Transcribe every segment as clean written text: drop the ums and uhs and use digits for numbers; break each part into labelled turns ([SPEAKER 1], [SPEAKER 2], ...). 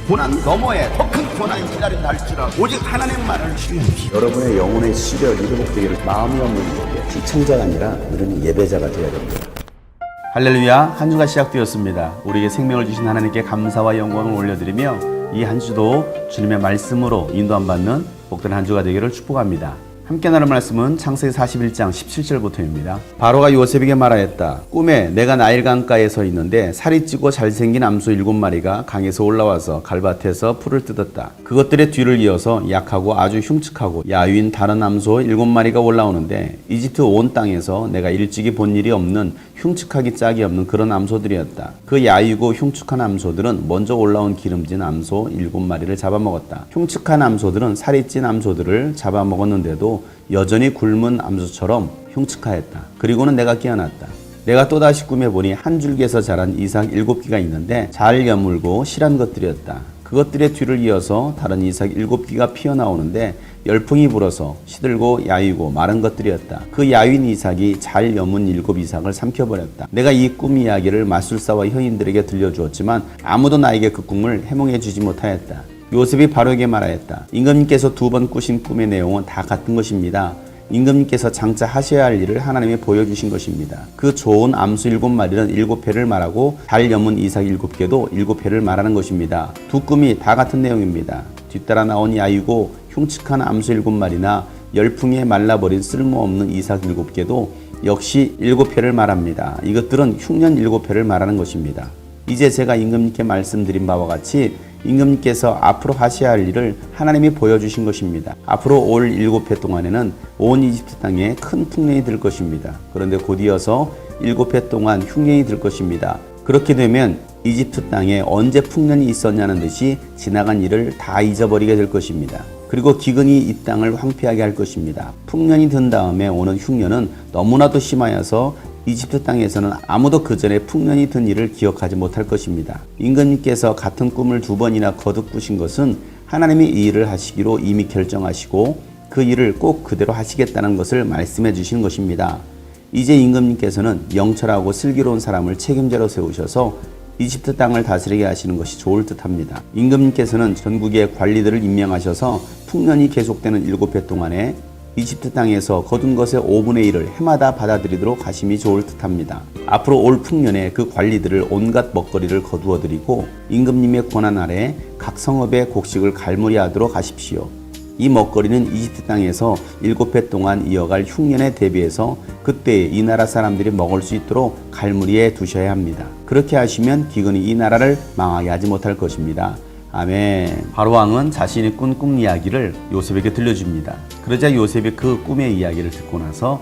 [SPEAKER 1] 고난 너머에 더 큰 고난이 기다린다 할지라도 오직 하나님만을 신뢰하십시오.
[SPEAKER 2] 여러분의 영혼의 시력이 회복되기를 마음이 없는 이에게 시청자가 아니라 우리는 예배자가 되어야 됩니다.
[SPEAKER 3] 할렐루야, 한 주가 시작되었습니다. 우리에게 생명을 주신 하나님께 감사와 영광을 올려드리며 이 한 주도 주님의 말씀으로 인도함 받는 복된 한 주가 되기를 축복합니다. 함께 나눌 말씀은 창세기 41장 17절부터입니다. 바로가 요셉에게 말하였다. 꿈에 내가 나일 강가에 서 있는데 살이 찌고 잘생긴 암소 7마리가 강에서 올라와서 갈밭에서 풀을 뜯었다. 그것들의 뒤를 이어서 약하고 아주 흉측하고 야위인 다른 암소 7마리가 올라오는데 이집트 온 땅에서 내가 일찍이 본 일이 없는 흉측하기 짝이 없는 그런 암소들이었다. 그 야위고 흉측한 암소들은 먼저 올라온 기름진 암소 7마리를 잡아먹었다. 흉측한 암소들은 살이 찐 암소들을 잡아먹었는데도 여전히 굶은 암소처럼 흉측하였다. 그리고는 내가 깨어났다. 내가 또다시 꿈에 보니 한 줄기에서 자란 이삭 7기가 있는데 잘 여물고 실한 것들이었다. 그것들의 뒤를 이어서 다른 이삭 7기가 피어나오는데 열풍이 불어서 시들고 야위고 마른 것들이었다. 그 야윈 이삭이 잘 여문 7 이삭을 삼켜버렸다. 내가 이 꿈 이야기를 마술사와 여인들에게 들려주었지만 아무도 나에게 그 꿈을 해몽해 주지 못하였다. 요셉이 바로에게 말하였다. 임금님께서 2번 꾸신 꿈의 내용은 다 같은 것입니다. 임금님께서 장차 하셔야 할 일을 하나님이 보여주신 것입니다. 그 좋은 암수 7마리는 7회를 말하고 잘 여문 이삭 7개도 7회를 말하는 것입니다. 두 꿈이 다 같은 내용입니다. 뒤따라 나온 야이고 흉측한 암수 7마리나 열풍에 말라버린 쓸모없는 이삭 7개도 역시 7회를 말합니다. 이것들은 흉년 7회를 말하는 것입니다. 이제 제가 임금님께 말씀드린 바와 같이 임금님께서 앞으로 하셔야 할 일을 하나님이 보여주신 것입니다. 앞으로 올 7회 동안에는 온 이집트 땅에 큰 풍년이 들 것입니다. 그런데 곧 이어서 7회 동안 흉년이 들 것입니다. 그렇게 되면 이집트 땅에 언제 풍년이 있었냐는 듯이 지나간 일을 다 잊어버리게 될 것입니다. 그리고 기근이 이 땅을 황폐하게 할 것입니다. 풍년이 든 다음에 오는 흉년은 너무나도 심하여서 이집트 땅에서는 아무도 그 전에 풍년이 든 일을 기억하지 못할 것입니다. 임금님께서 같은 꿈을 2번이나 거듭 꾸신 것은 하나님이 이 일을 하시기로 이미 결정하시고 그 일을 꼭 그대로 하시겠다는 것을 말씀해 주신 것입니다. 이제 임금님께서는 영철하고 슬기로운 사람을 책임자로 세우셔서 이집트 땅을 다스리게 하시는 것이 좋을 듯합니다. 임금님께서는 전국의 관리들을 임명하셔서 풍년이 계속되는 7회 동안에 이집트 땅에서 거둔 것의 5분의 1을 해마다 받아들이도록 하심이 좋을 듯합니다. 앞으로 올 풍년에 그 관리들을 온갖 먹거리를 거두어 드리고 임금님의 권한 아래 각 성읍의 곡식을 갈무리하도록 하십시오. 이 먹거리는 이집트 땅에서 7회 동안 이어갈 흉년에 대비해서 그때 이 나라 사람들이 먹을 수 있도록 갈무리해 두셔야 합니다. 그렇게 하시면 기근이 이 나라를 망하게 하지 못할 것입니다. 아멘. 바로 왕은 자신이 꾼 꿈 이야기를 요셉에게 들려줍니다. 그러자 요셉이 그 꿈의 이야기를 듣고 나서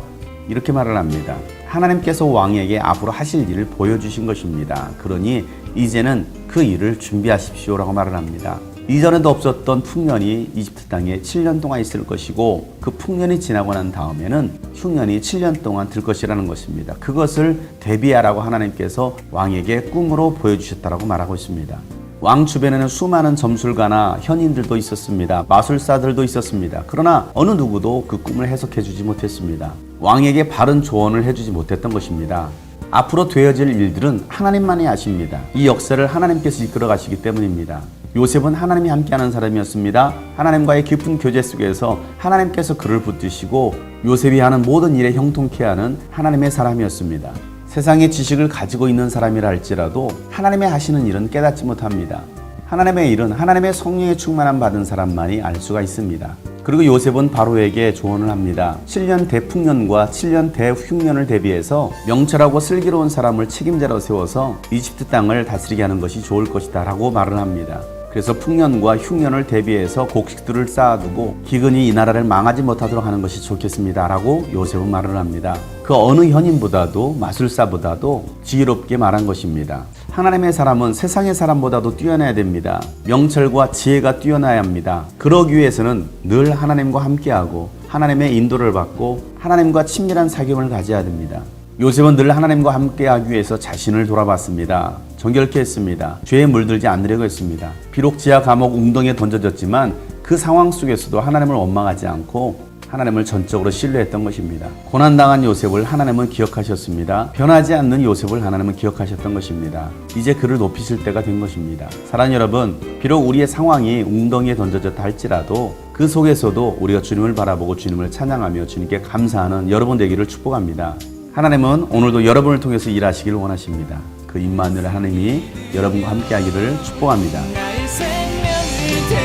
[SPEAKER 3] 이렇게 말을 합니다. 하나님께서 왕에게 앞으로 하실 일을 보여주신 것입니다. 그러니 이제는 그 일을 준비하십시오라고 말을 합니다. 이전에도 없었던 풍년이 이집트 땅에 7년 동안 있을 것이고 그 풍년이 지나고 난 다음에는 흉년이 7년 동안 들 것이라는 것입니다. 그것을 대비하라고 하나님께서 왕에게 꿈으로 보여주셨다라고 말하고 있습니다. 왕 주변에는 수많은 점술가나 현인들도 있었습니다. 마술사들도 있었습니다. 그러나 어느 누구도 그 꿈을 해석해 주지 못했습니다. 왕에게 바른 조언을 해주지 못했던 것입니다. 앞으로 되어질 일들은 하나님만이 아십니다. 이 역사를 하나님께서 이끌어 가시기 때문입니다. 요셉은 하나님이 함께하는 사람이었습니다. 하나님과의 깊은 교제 속에서 하나님께서 그를 붙드시고 요셉이 하는 모든 일에 형통케 하는 하나님의 사람이었습니다. 세상의 지식을 가지고 있는 사람이라 할지라도 하나님의 하시는 일은 깨닫지 못합니다. 하나님의 일은 하나님의 성령의 충만함 받은 사람만이 알 수가 있습니다. 그리고 요셉은 바로에게 조언을 합니다. 7년 대풍년과 7년 대흉년을 대비해서 명철하고 슬기로운 사람을 책임자로 세워서 이집트 땅을 다스리게 하는 것이 좋을 것이다 라고 말을 합니다. 그래서 풍년과 흉년을 대비해서 곡식들을 쌓아두고 기근이 이 나라를 망하지 못하도록 하는 것이 좋겠습니다 라고 요셉은 말을 합니다. 그 어느 현인보다도 마술사보다도 지혜롭게 말한 것입니다. 하나님의 사람은 세상의 사람보다도 뛰어나야 됩니다. 명철과 지혜가 뛰어나야 합니다. 그러기 위해서는 늘 하나님과 함께하고 하나님의 인도를 받고 하나님과 친밀한 사귐을 가져야 됩니다. 요셉은 늘 하나님과 함께하기 위해서 자신을 돌아봤습니다. 정결케 했습니다. 죄에 물들지 않으려고 했습니다. 비록 지하 감옥 웅덩이에 던져졌지만 그 상황 속에서도 하나님을 원망하지 않고 하나님을 전적으로 신뢰했던 것입니다. 고난당한 요셉을 하나님은 기억하셨습니다. 변하지 않는 요셉을 하나님은 기억하셨던 것입니다. 이제 그를 높이실 때가 된 것입니다. 사랑하는 여러분, 비록 우리의 상황이 웅덩이에 던져졌다 할지라도 그 속에서도 우리가 주님을 바라보고 주님을 찬양하며 주님께 감사하는 여러분 되기를 축복합니다. 하나님은 오늘도 여러분을 통해서 일하시길 원하십니다. 그 임마누엘 하나님이 여러분과 함께하기를 축복합니다.
[SPEAKER 4] 나의 생명이